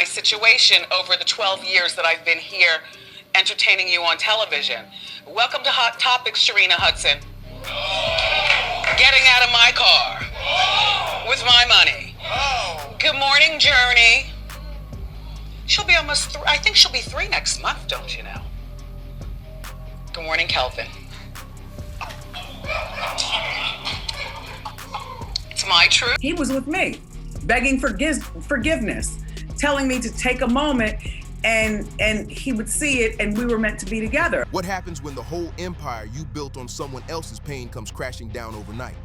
My situation over the 12 years that I've been here entertaining you on television. Welcome to Hot Topics, Sharina Hudson. Getting out of my car with my money. Good morning, Journey. She'll be almost I think she'll be 3 next month, don't you know? Good morning, Kelvin. It's my truth. He was with me, begging forgiveness, telling me to take a moment, and he would see it, and we were meant to be together. What happens when the whole empire you built on someone else's pain comes crashing down overnight?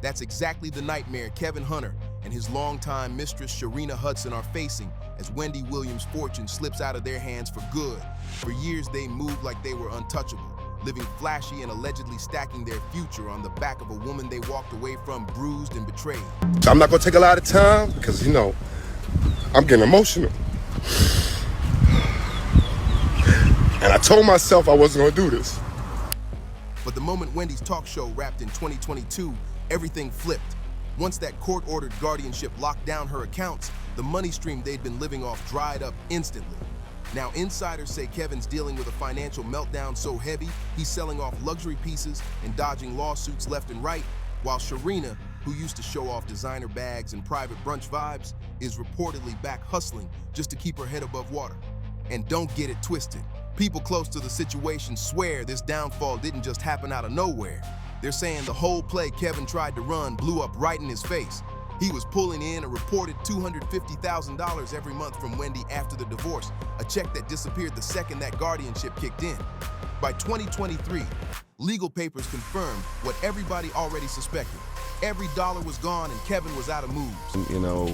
That's exactly the nightmare Kevin Hunter and his longtime mistress Sharina Hudson are facing as Wendy Williams' fortune slips out of their hands for good. For years, they moved like they were untouchable, living flashy and allegedly stacking their future on the back of a woman they walked away from bruised and betrayed. So I'm not gonna take a lot of time because, you know, I'm getting emotional. And I told myself I wasn't gonna do this. But the moment Wendy's talk show wrapped in 2022, everything flipped. Once that court-ordered guardianship locked down her accounts, the money stream they'd been living off dried up instantly. Now, insiders say Kevin's dealing with a financial meltdown so heavy, he's selling off luxury pieces and dodging lawsuits left and right, while Sharina, who used to show off designer bags and private brunch vibes, is reportedly back hustling just to keep her head above water. And don't get it twisted. People close to the situation swear this downfall didn't just happen out of nowhere. They're saying the whole play Kevin tried to run blew up right in his face. He was pulling in a reported $250,000 every month from Wendy after the divorce, a check that disappeared the second that guardianship kicked in. By 2023, legal papers confirmed what everybody already suspected. Every dollar was gone and Kevin was out of moves. You know,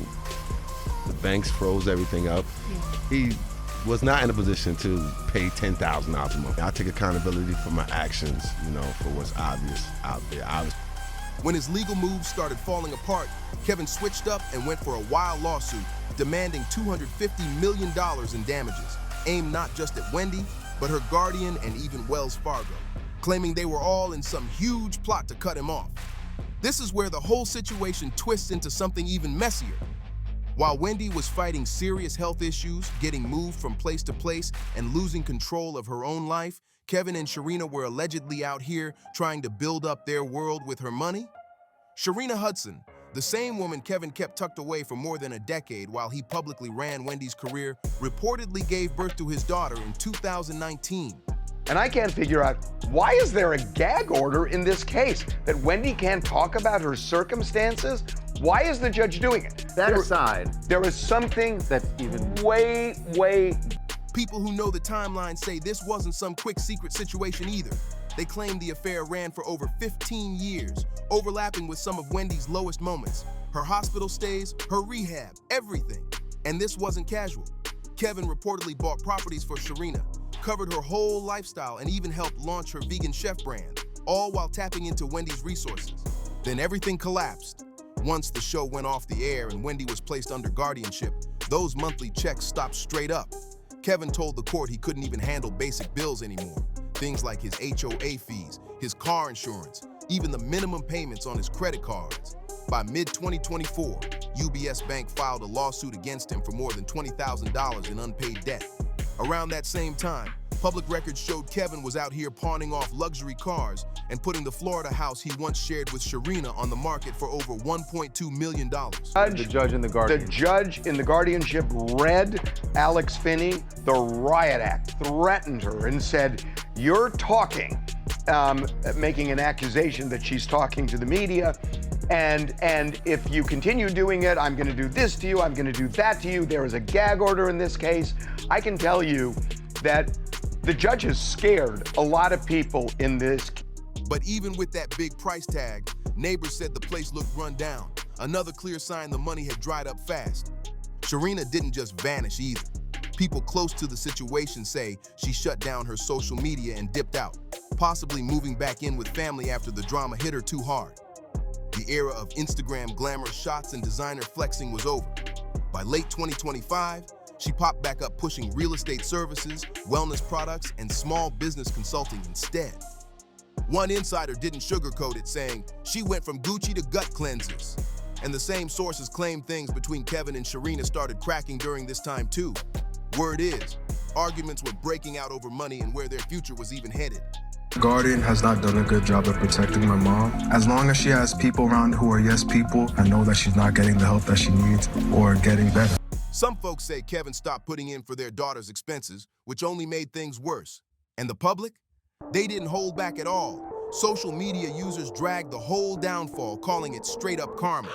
the banks froze everything up. He was not in a position to pay $10,000 a month. I take accountability for my actions, you know, for what's obvious out there. When his legal moves started falling apart, Kevin switched up and went for a wild lawsuit, demanding $250 million in damages, aimed not just at Wendy, but her guardian and even Wells Fargo, claiming they were all in some huge plot to cut him off. This is where the whole situation twists into something even messier. While Wendy was fighting serious health issues, getting moved from place to place, and losing control of her own life, Kevin and Sharina were allegedly out here trying to build up their world with her money. Sharina Hudson, the same woman Kevin kept tucked away for more than a decade while he publicly ran Wendy's career, reportedly gave birth to his daughter in 2019. And I can't figure out, why is there a gag order in this case? That Wendy can't talk about her circumstances? Why is the judge doing it? That aside, there is something that's even way People who know the timeline say this wasn't some quick secret situation either. They claim the affair ran for over 15 years, overlapping with some of Wendy's lowest moments. Her hospital stays, her rehab, everything. And this wasn't casual. Kevin reportedly bought properties for Sharina, covered her whole lifestyle, and even helped launch her vegan chef brand, all while tapping into Wendy's resources. Then everything collapsed. Once the show went off the air and Wendy was placed under guardianship, those monthly checks stopped straight up. Kevin told the court he couldn't even handle basic bills anymore. Things like his HOA fees, his car insurance, even the minimum payments on his credit cards. By mid-2024, UBS Bank filed a lawsuit against him for more than $20,000 in unpaid debt. Around that same time, public records showed Kevin was out here pawning off luxury cars and putting the Florida house he once shared with Sharina on the market for over $1.2 million. the judge in the guardian. The judge in the guardianship read Alex Finney, the riot act, threatened her and said, you're talking, making an accusation that she's talking to the media, and if you continue doing it, I'm gonna do this to you, I'm gonna do that to you. There is a gag order in this case. I can tell you that the judge has scared a lot of people in this. But even with that big price tag, neighbors said the place looked run down. Another clear sign the money had dried up fast. Sharina didn't just vanish either. People close to the situation say she shut down her social media and dipped out, possibly moving back in with family after the drama hit her too hard. The era of Instagram glamorous shots and designer flexing was over. By late 2025, she popped back up pushing real estate services, wellness products, and small business consulting instead. One insider didn't sugarcoat it, saying she went from Gucci to gut cleansers. And the same sources claim things between Kevin and Sharina started cracking during this time too. Word is, arguments were breaking out over money and where their future was even headed. Guardian has not done a good job of protecting my mom. As long as she has people around who are yes people, I know that she's not getting the help that she needs or getting better. Some folks say Kevin stopped putting in for their daughter's expenses, which only made things worse. And the public? They didn't hold back at all. Social media users dragged the whole downfall, calling it straight up karma.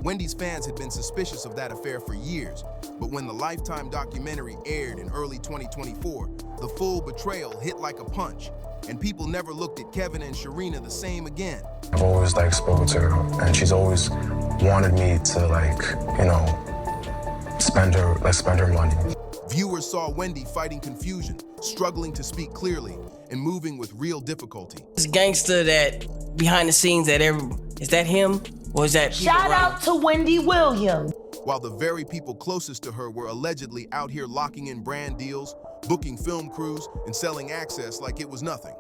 Wendy's fans had been suspicious of that affair for years, but when the Lifetime documentary aired in early 2024, the full betrayal hit like a punch, and people never looked at Kevin and Sharina the same again. I've always spoken to her, and she's always wanted me to spend her money. Viewers saw Wendy fighting confusion, struggling to speak clearly, and moving with real difficulty. This gangster that behind the scenes is that him? Or is that Shout out to Wendy Williams. While the very people closest to her were allegedly out here locking in brand deals, booking film crews, and selling access like it was nothing.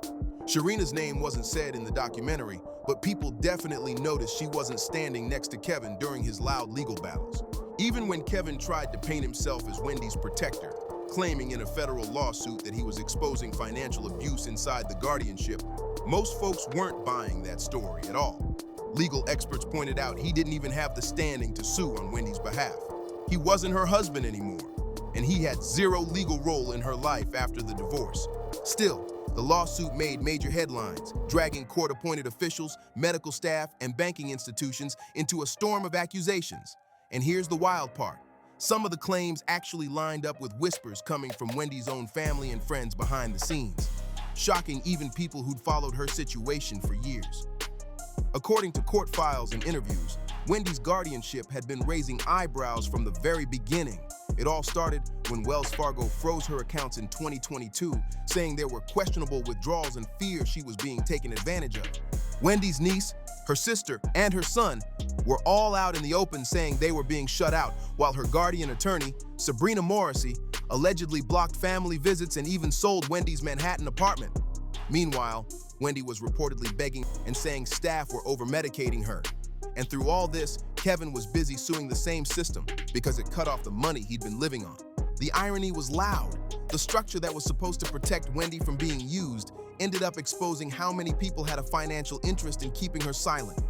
Sharina's name wasn't said in the documentary, but people definitely noticed she wasn't standing next to Kevin during his loud legal battles. Even when Kevin tried to paint himself as Wendy's protector, claiming in a federal lawsuit that he was exposing financial abuse inside the guardianship, most folks weren't buying that story at all. Legal experts pointed out he didn't even have the standing to sue on Wendy's behalf. He wasn't her husband anymore, and he had zero legal role in her life after the divorce. Still, the lawsuit made major headlines, dragging court-appointed officials, medical staff, and banking institutions into a storm of accusations. And here's the wild part. Some of the claims actually lined up with whispers coming from Wendy's own family and friends behind the scenes, shocking even people who'd followed her situation for years. According to court files and interviews, Wendy's guardianship had been raising eyebrows from the very beginning. It all started when Wells Fargo froze her accounts in 2022, saying there were questionable withdrawals and fear she was being taken advantage of. Wendy's niece, her sister, and her son were all out in the open saying they were being shut out, while her guardian attorney, Sabrina Morrissey, allegedly blocked family visits and even sold Wendy's Manhattan apartment. Meanwhile, Wendy was reportedly begging and saying staff were over-medicating her. And through all this, Kevin was busy suing the same system because it cut off the money he'd been living on. The irony was loud. The structure that was supposed to protect Wendy from being used ended up exposing how many people had a financial interest in keeping her silent.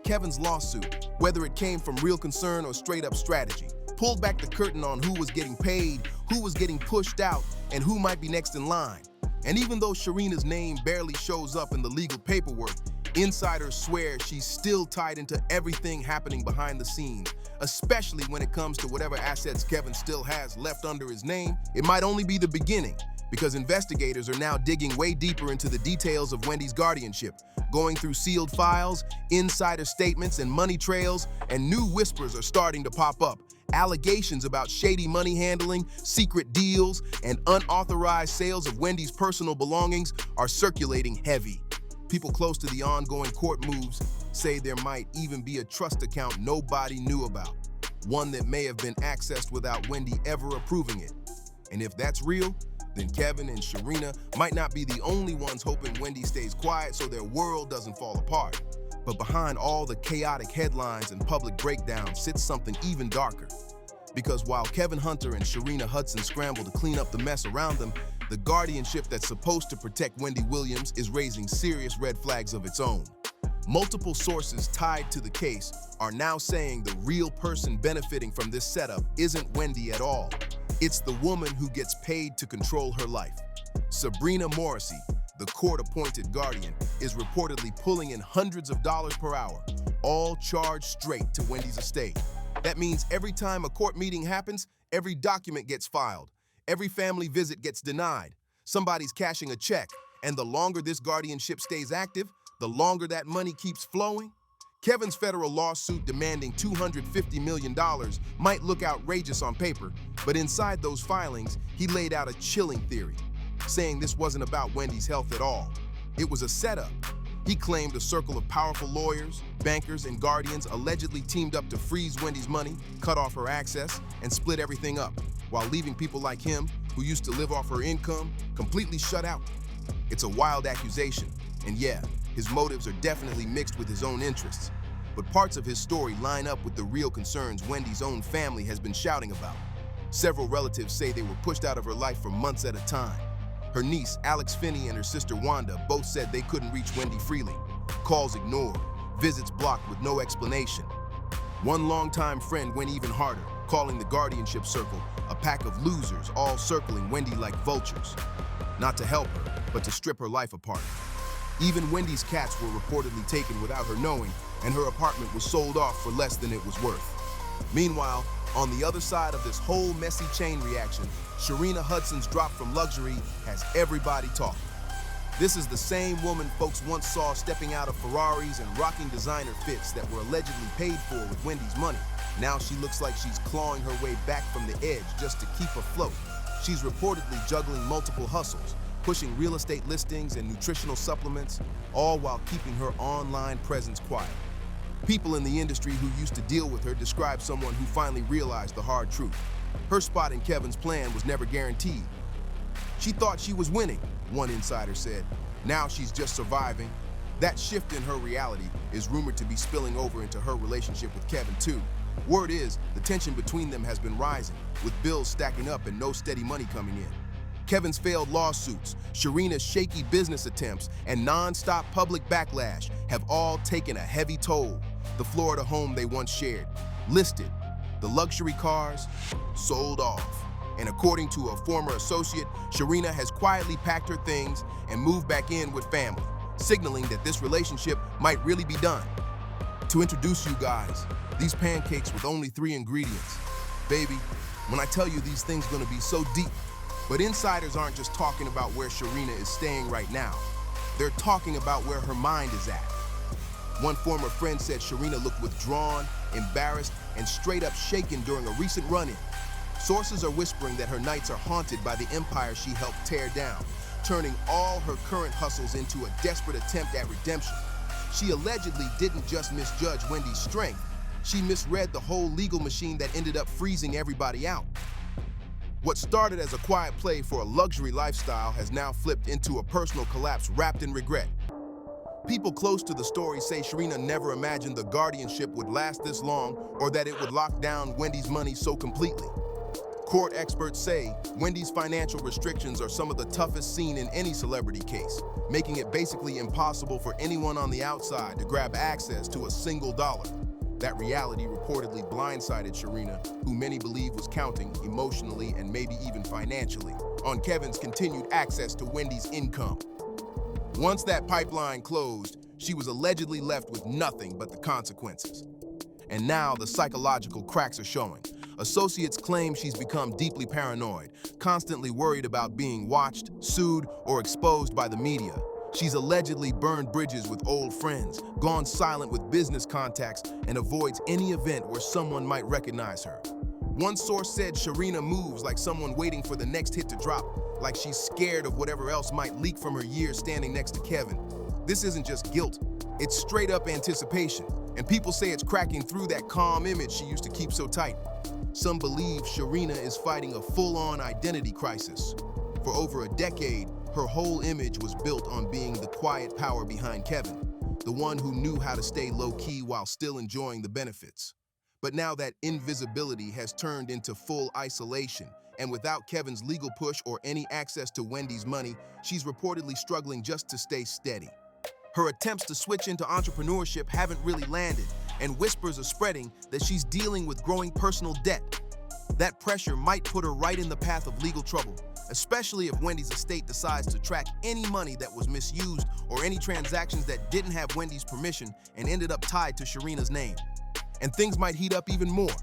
Kevin's lawsuit, whether it came from real concern or straight-up strategy, pulled back the curtain on who was getting paid, who was getting pushed out, and who might be next in line. And even though Sharina's name barely shows up in the legal paperwork, insiders swear she's still tied into everything happening behind the scenes, especially when it comes to whatever assets Kevin still has left under his name. It might only be the beginning, because investigators are now digging way deeper into the details of Wendy's guardianship, going through sealed files, insider statements, and money trails, and new whispers are starting to pop up. Allegations about shady money handling, secret deals, and unauthorized sales of Wendy's personal belongings are circulating heavy. People close to the ongoing court moves say there might even be a trust account nobody knew about, one that may have been accessed without Wendy ever approving it. And if that's real, then Kevin and Shireena might not be the only ones hoping Wendy stays quiet so their world doesn't fall apart. But behind all the chaotic headlines and public breakdowns sits something even darker. Because while Kevin Hunter and Sharina Hudson scramble to clean up the mess around them, the guardianship that's supposed to protect Wendy Williams is raising serious red flags of its own. Multiple sources tied to the case are now saying the real person benefiting from this setup isn't Wendy at all. It's the woman who gets paid to control her life. Sabrina Morrissey, the court-appointed guardian, is reportedly pulling in hundreds of dollars per hour, all charged straight to Wendy's estate. That means every time a court meeting happens, every document gets filed, every family visit gets denied, somebody's cashing a check, and the longer this guardianship stays active, the longer that money keeps flowing. Kevin's federal lawsuit demanding $250 million might look outrageous on paper, but inside those filings, he laid out a chilling theory, saying this wasn't about Wendy's health at all. It was a setup. He claimed a circle of powerful lawyers, bankers, and guardians allegedly teamed up to freeze Wendy's money, cut off her access, and split everything up, while leaving people like him, who used to live off her income, completely shut out. It's a wild accusation, and yeah, his motives are definitely mixed with his own interests. but parts of his story line up with the real concerns Wendy's own family has been shouting about. Several relatives say they were pushed out of her life for months at a time. Her niece, Alex Finney, and her sister Wanda both said they couldn't reach Wendy freely. Calls ignored, visits blocked with no explanation. One longtime friend went even harder, calling the guardianship circle a pack of losers all circling Wendy like vultures. Not to help her, but to strip her life apart. Even Wendy's cats were reportedly taken without her knowing, and her apartment was sold off for less than it was worth. Meanwhile, on the other side of this whole messy chain reaction, Sharina Hudson's drop from luxury has everybody talking. This is the same woman folks once saw stepping out of Ferraris and rocking designer fits that were allegedly paid for with Wendy's money. Now she looks like she's clawing her way back from the edge just to keep afloat. She's reportedly juggling multiple hustles, pushing real estate listings and nutritional supplements, all while keeping her online presence quiet. People in the industry who used to deal with her describe someone who finally realized the hard truth. Her spot in Kevin's plan was never guaranteed. She thought she was winning, one insider said. Now she's just surviving. That shift in her reality is rumored to be spilling over into her relationship with Kevin too. Word is, the tension between them has been rising, with bills stacking up and no steady money coming in. Kevin's failed lawsuits, Sharina's shaky business attempts, and non-stop public backlash have all taken a heavy toll. The Florida home they once shared, listed. The luxury cars, sold off. And according to a former associate, Shireena has quietly packed her things and moved back in with family, signaling that this relationship might really be done. To introduce you guys, these pancakes with only 3 ingredients. Baby, when I tell you these things gonna be so deep, but insiders aren't just talking about where Shireena is staying right now. They're talking about where her mind is at. One former friend said Shireena looked withdrawn, embarrassed, and straight up shaken during a recent run-in. Sources are whispering that her nights are haunted by the empire she helped tear down, turning all her current hustles into a desperate attempt at redemption. She allegedly didn't just misjudge Wendy's strength, she misread the whole legal machine that ended up freezing everybody out. What started as a quiet play for a luxury lifestyle has now flipped into a personal collapse wrapped in regret. People close to the story say Shireena never imagined the guardianship would last this long or that it would lock down Wendy's money so completely. Court experts say Wendy's financial restrictions are some of the toughest seen in any celebrity case, making it basically impossible for anyone on the outside to grab access to a single dollar. That reality reportedly blindsided Shireena, who many believe was counting emotionally and maybe even financially on Kevin's continued access to Wendy's income. Once that pipeline closed, she was allegedly left with nothing but the consequences. And now the psychological cracks are showing. Associates claim she's become deeply paranoid, constantly worried about being watched, sued, or exposed by the media. She's allegedly burned bridges with old friends, gone silent with business contacts, and avoids any event where someone might recognize her. One source said Shireena moves like someone waiting for the next hit to drop, like she's scared of whatever else might leak from her years standing next to Kevin. This isn't just guilt, it's straight up anticipation, and people say it's cracking through that calm image she used to keep so tight. Some believe Shireena is fighting a full-on identity crisis. For over a decade, her whole image was built on being the quiet power behind Kevin, the one who knew how to stay low-key while still enjoying the benefits. But now that invisibility has turned into full isolation, and without Kevin's legal push or any access to Wendy's money, she's reportedly struggling just to stay steady. Her attempts to switch into entrepreneurship haven't really landed, and whispers are spreading that she's dealing with growing personal debt. That pressure might put her right in the path of legal trouble, especially if Wendy's estate decides to track any money that was misused or any transactions that didn't have Wendy's permission and ended up tied to Shireena's name. And things might heat up even more.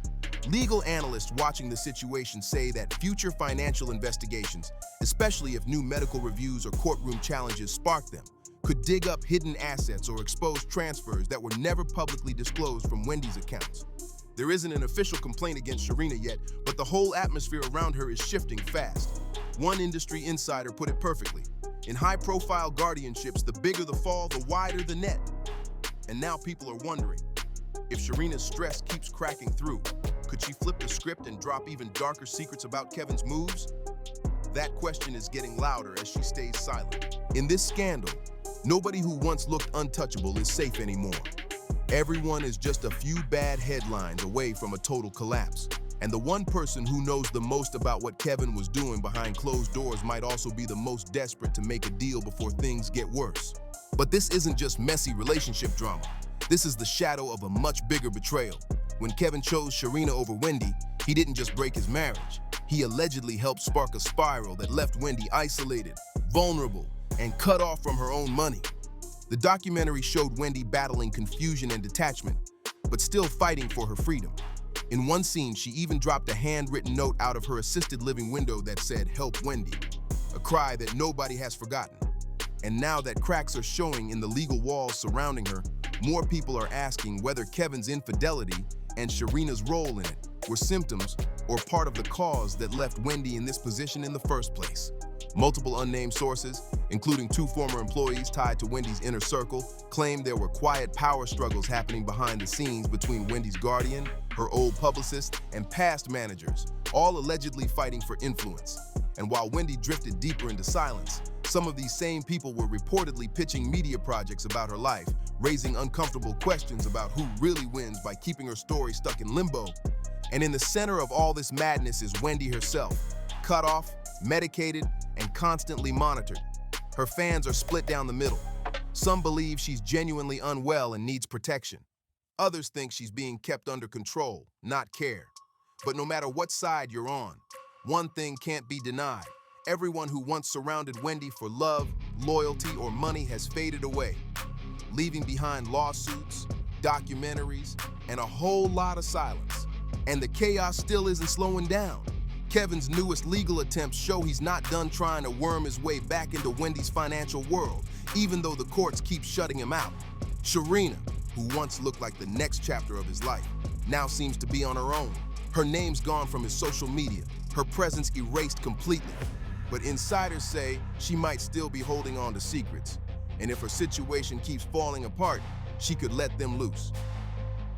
Legal analysts watching the situation say that future financial investigations, especially if new medical reviews or courtroom challenges spark them, could dig up hidden assets or expose transfers that were never publicly disclosed from Wendy's accounts. There isn't an official complaint against Shireena yet, but the whole atmosphere around her is shifting fast. One industry insider put it perfectly. In high-profile guardianships, the bigger the fall, the wider the net. And now people are wondering, if Shireena's stress keeps cracking through, could she flip the script and drop even darker secrets about Kevin's moves? That question is getting louder as she stays silent. In this scandal, nobody who once looked untouchable is safe anymore. Everyone is just a few bad headlines away from a total collapse. And the one person who knows the most about what Kevin was doing behind closed doors might also be the most desperate to make a deal before things get worse. But this isn't just messy relationship drama. This is the shadow of a much bigger betrayal. When Kevin chose Shireena over Wendy, he didn't just break his marriage. He allegedly helped spark a spiral that left Wendy isolated, vulnerable, and cut off from her own money. The documentary showed Wendy battling confusion and detachment, but still fighting for her freedom. In one scene, she even dropped a handwritten note out of her assisted living window that said, "Help Wendy," a cry that nobody has forgotten. And now that cracks are showing in the legal walls surrounding her, more people are asking whether Kevin's infidelity and Shireena's role in it were symptoms or part of the cause that left Wendy in this position in the first place. Multiple unnamed sources, including 2 former employees tied to Wendy's inner circle, claim there were quiet power struggles happening behind the scenes between Wendy's guardian, her old publicist, and past managers, all allegedly fighting for influence. And while Wendy drifted deeper into silence, some of these same people were reportedly pitching media projects about her life, raising uncomfortable questions about who really wins by keeping her story stuck in limbo. And in the center of all this madness is Wendy herself, cut off, medicated, and constantly monitored. Her fans are split down the middle. Some believe she's genuinely unwell and needs protection. Others think she's being kept under control, not care. But no matter what side you're on, one thing can't be denied. Everyone who once surrounded Wendy for love, loyalty, or money has faded away, leaving behind lawsuits, documentaries, and a whole lot of silence. And the chaos still isn't slowing down. Kevin's newest legal attempts show he's not done trying to worm his way back into Wendy's financial world, even though the courts keep shutting him out. Shireena, who once looked like the next chapter of his life, now seems to be on her own. Her name's gone from his social media, her presence erased completely. But insiders say she might still be holding on to secrets, and if her situation keeps falling apart, she could let them loose.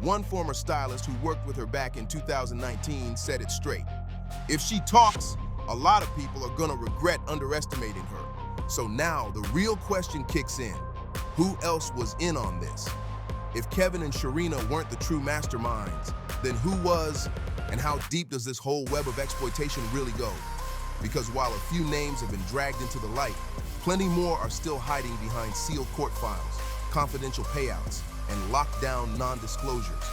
One former stylist who worked with her back in 2019 said it straight. If she talks, a lot of people are gonna regret underestimating her. So now the real question kicks in. Who else was in on this? If Kevin and Shireena weren't the true masterminds, then who was, and how deep does this whole web of exploitation really go? Because while a few names have been dragged into the light, plenty more are still hiding behind sealed court files, confidential payouts, and lockdown non-disclosures.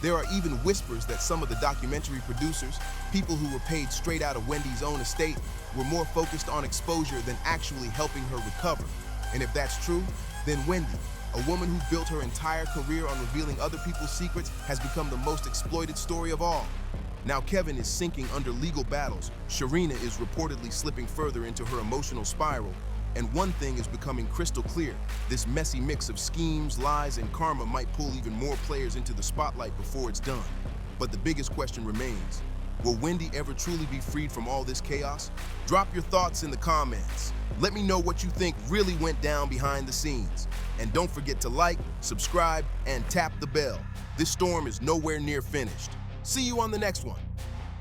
There are even whispers that some of the documentary producers, people who were paid straight out of Wendy's own estate, were more focused on exposure than actually helping her recover. And if that's true, then Wendy, a woman who built her entire career on revealing other people's secrets, has become the most exploited story of all. Now Kevin is sinking under legal battles, Shireena is reportedly slipping further into her emotional spiral, and one thing is becoming crystal clear. This messy mix of schemes, lies, and karma might pull even more players into the spotlight before it's done. But the biggest question remains, will Wendy ever truly be freed from all this chaos? Drop your thoughts in the comments. Let me know what you think really went down behind the scenes. And don't forget to like, subscribe, and tap the bell. This storm is nowhere near finished. See you on the next one.